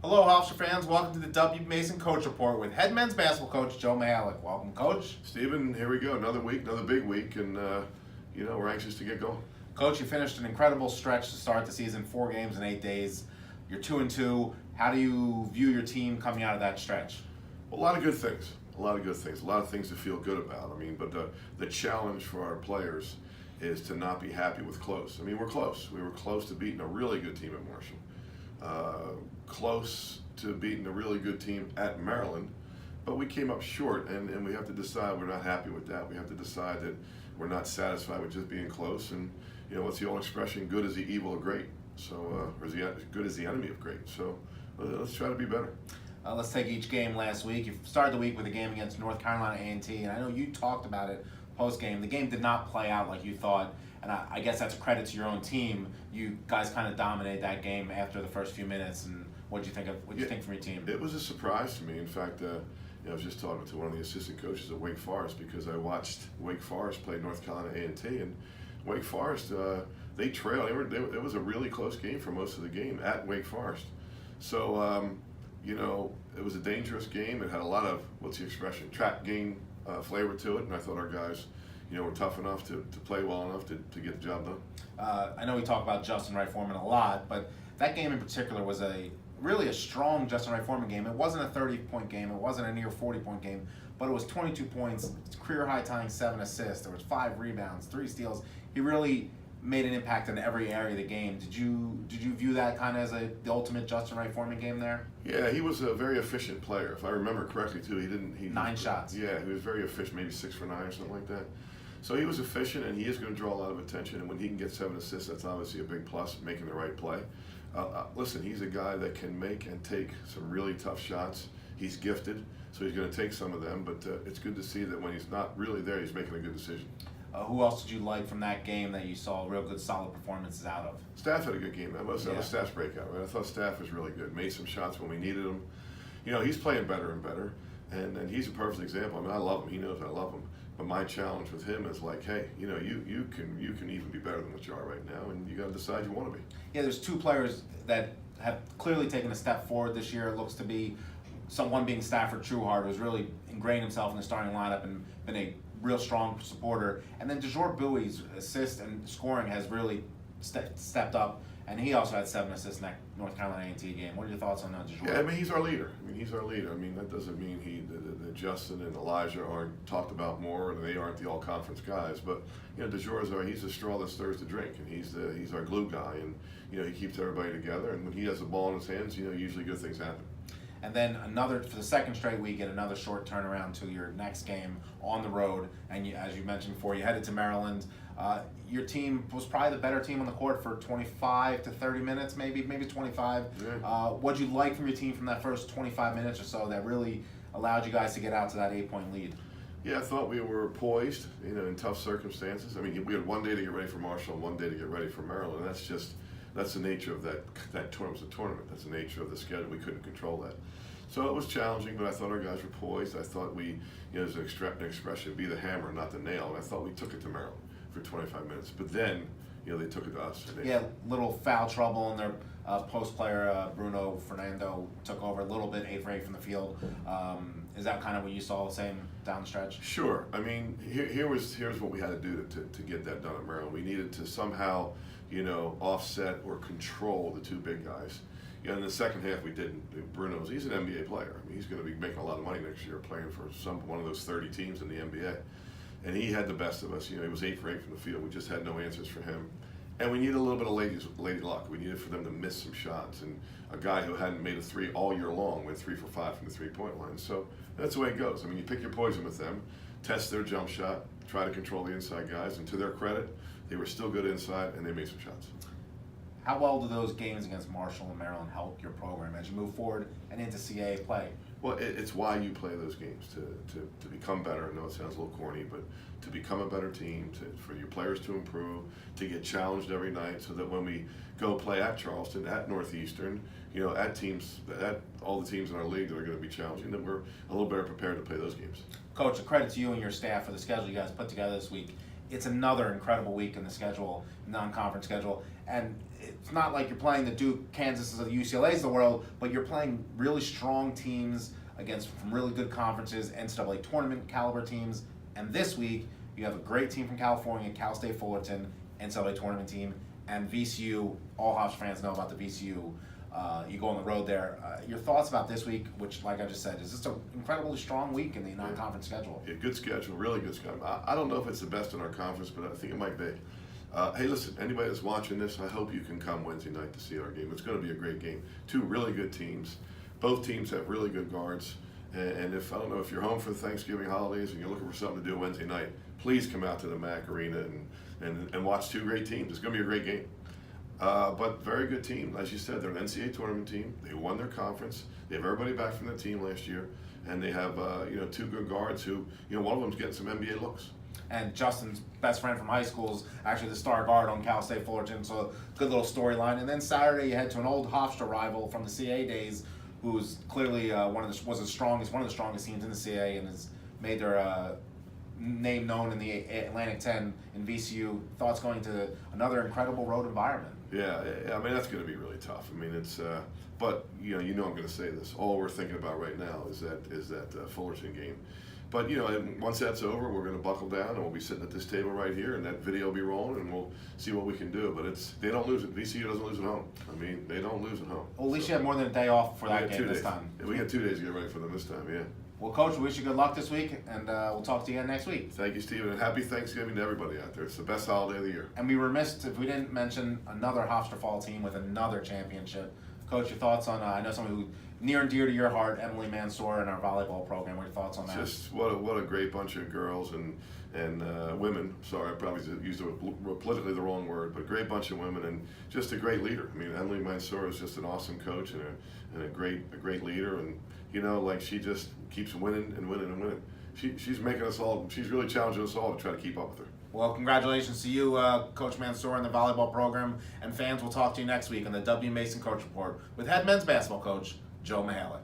Hello, Hofstra fans. Welcome to the W. Mason Coach Report with head men's basketball coach Joe Mihalich. Welcome, Coach. Stephen, here we go. Another week, another big week, and we're anxious to get going. Coach, you finished an incredible stretch to start the season, 4 games in 8 days. You're 2-2. How do you view your team coming out of that stretch? Well, a lot of good things. A lot of good things. A lot of things to feel good about. I mean, but the challenge for our players is to not be happy with close. I mean, we're close. We were close to beating a really good team at Marshall. Close to beating a really good team at Maryland, but we came up short, and we have to decide we're not happy with that. We have to decide that we're not satisfied with just being close, and what's the old expression, good is the evil of great, so or good is the enemy of great, so let's try to be better. Let's take each game last week. You started the week with a game against North Carolina A&T, and I know you talked about it post-game. The game did not play out like you thought, and I guess that's a credit to your own team. You guys kind of dominated that game after the first few minutes, and what did you think from your team? It was a surprise to me. In fact, I was just talking to one of the assistant coaches at Wake Forest because I watched Wake Forest play North Carolina A&T, and Wake Forest, they trailed. It was a really close game for most of the game at Wake Forest. So, it was a dangerous game. It had a lot of, what's the expression, trap game flavor to it, and I thought our guys, were tough enough to play well enough to get the job done. I know we talk about Justin Wright Foreman a lot, but that game in particular was really a strong Justin Wright Foreman game. It wasn't a 30-point game. It wasn't a near 40-point game, but it was 22 points, career high tying 7 assists. There was 5 rebounds, 3 steals. He really made an impact in every area of the game. Did you view that kind of as the ultimate Justin Wright Foreman game there? Yeah, he was a very efficient player. If I remember correctly, too, he 9 shots. Yeah, he was very efficient, maybe 6 for 9 or something like that. So he was efficient, and he is going to draw a lot of attention. And when he can get 7 assists, that's obviously a big plus, making the right play. Listen, he's a guy that can make and take some really tough shots. He's gifted, so he's going to take some of them. But it's good to see that when he's not really there, he's making a good decision. Who else did you like from that game that you saw real good, solid performances out of? Staff had a good game. That was Staff's breakout, right? I thought Staff was really good. Made some shots when we needed him. He's playing better and better, and he's a perfect example. I mean, I love him. He knows I love him. But my challenge with him is like, hey, you can even be better than what you are right now, and you got to decide you want to be. Yeah, there's 2 players that have clearly taken a step forward this year. It looks to be one being Stafford Trueheart, who's really ingrained himself in the starting lineup and been a real strong supporter. And then DeJour Bowie's assist and scoring has really stepped up, and he also had 7 assists in that North Carolina A&T game. What are your thoughts on that, DeJour? Yeah, I mean, he's our leader. I mean, that doesn't mean that Justin and Elijah aren't talked about more, and they aren't the all-conference guys. But DeJour he's the straw that stirs the drink, and he's our glue guy, and he keeps everybody together. And when he has the ball in his hands, usually good things happen. And then for the second straight week, get another short turnaround to your next game on the road. And as you mentioned before, you headed to Maryland. Your team was probably the better team on the court for 25 to 30 minutes, maybe 25. Yeah. What'd you like from your team from that first 25 minutes or so that really allowed you guys to get out to that 8-point lead? Yeah, I thought we were poised, in tough circumstances. I mean, we had 1 day to get ready for Marshall and 1 day to get ready for Maryland. That's the nature of that tournament. It was a tournament. That's the nature of the schedule. We couldn't control that. So it was challenging, but I thought our guys were poised. I thought there's an expression, be the hammer, not the nail. And I thought we took it to Maryland for 25 minutes. But then, they took it to us. Little foul trouble, and their post player, Bruno Fernando, took over a little bit, 8 for 8 from the field. Is that kind of what you saw the same down the stretch? Sure. I mean, here's what we had to do to get that done at Maryland. We needed to somehow, offset or control the 2 big guys. In the second half, we didn't. He's an NBA player. I mean, he's going to be making a lot of money next year playing for one of those 30 teams in the NBA. And he had the best of us. He was 8 for 8 from the field. We just had no answers for him. And we needed a little bit of lady luck. We needed for them to miss some shots. And a guy who hadn't made a 3 all year long went 3 for 5 from the 3-point line. So that's the way it goes. I mean, you pick your poison with them, test their jump shot, try to control the inside guys. And to their credit, they were still good inside, and they made some shots. How well do those games against Marshall and Maryland help your program as you move forward and into CAA play? Well, it's why you play those games, to become better. I know it sounds a little corny, but to become a better team, for your players to improve, to get challenged every night, so that when we go play at Charleston, at Northeastern, at all the teams in our league that are going to be challenging, that we're a little better prepared to play those games. Coach, a credit to you and your staff for the schedule you guys put together this week. It's another incredible week in the schedule, non-conference schedule. and it's not like you're playing the Duke, Kansas, or the UCLA's of the world, but you're playing really strong teams against from really good conferences, NCAA tournament caliber teams. And this week, you have a great team from California, Cal State Fullerton, NCAA tournament team, and VCU. All Hofstra fans know about the VCU. You go on the road there. Your thoughts about this week, which, like I just said, is just an incredibly strong week in the non-conference schedule. Yeah, good schedule, really good schedule. I don't know if it's the best in our conference, but I think it might be. Hey, listen, anybody that's watching this, I hope you can come Wednesday night to see our game. It's going to be a great game. Two really good teams. Both teams have really good guards. And if, I don't know, if you're home for the Thanksgiving holidays and you're looking for something to do Wednesday night, please come out to the MAC Arena and watch two great teams. It's going to be a great game. But very good team. As you said, they're an NCAA tournament team. They won their conference. They have everybody back from the team last year. And they have, two good guards who, one of them's getting some NBA looks. And Justin's best friend from high school is actually the star guard on Cal State Fullerton, so good little storyline. And then Saturday you head to an old Hofstra rival from the CAA days, who's clearly one of the strongest teams in the CAA and has made their name known in the Atlantic 10 in VCU. Thoughts going to another incredible road environment. Yeah, I mean that's going to be really tough. I mean it's, but I'm going to say this. All we're thinking about right now is that Fullerton game. But once that's over, we're going to buckle down and we'll be sitting at this table right here, and that video will be rolling, and we'll see what we can do. But they don't lose it. VCU doesn't lose at home. I mean, they don't lose at home. Well, at least you have more than a day off for that game this time. Yeah, we got 2 days to get ready for them this time. Yeah. Well, Coach, we wish you good luck this week, and we'll talk to you again next week. Thank you, Stephen, and happy Thanksgiving to everybody out there. It's the best holiday of the year. And we were remiss if we didn't mention another Hofstra fall team with another championship. Coach, your thoughts on, I know someone who near and dear to your heart, Emily Mansour, in our volleyball program. What are your thoughts on that? Just what a great bunch of girls and women. Sorry, I probably used politically the wrong word, but a great bunch of women and just a great leader. I mean, Emily Mansour is just an awesome coach and a great leader, and she just keeps winning and winning and winning. She's making us all. She's really challenging us all to try to keep up with her. Well, congratulations to you, Coach Mansour, and the volleyball program. And fans, will talk to you next week on the W. Mason Coach Report with head men's basketball coach Joe Mihalich.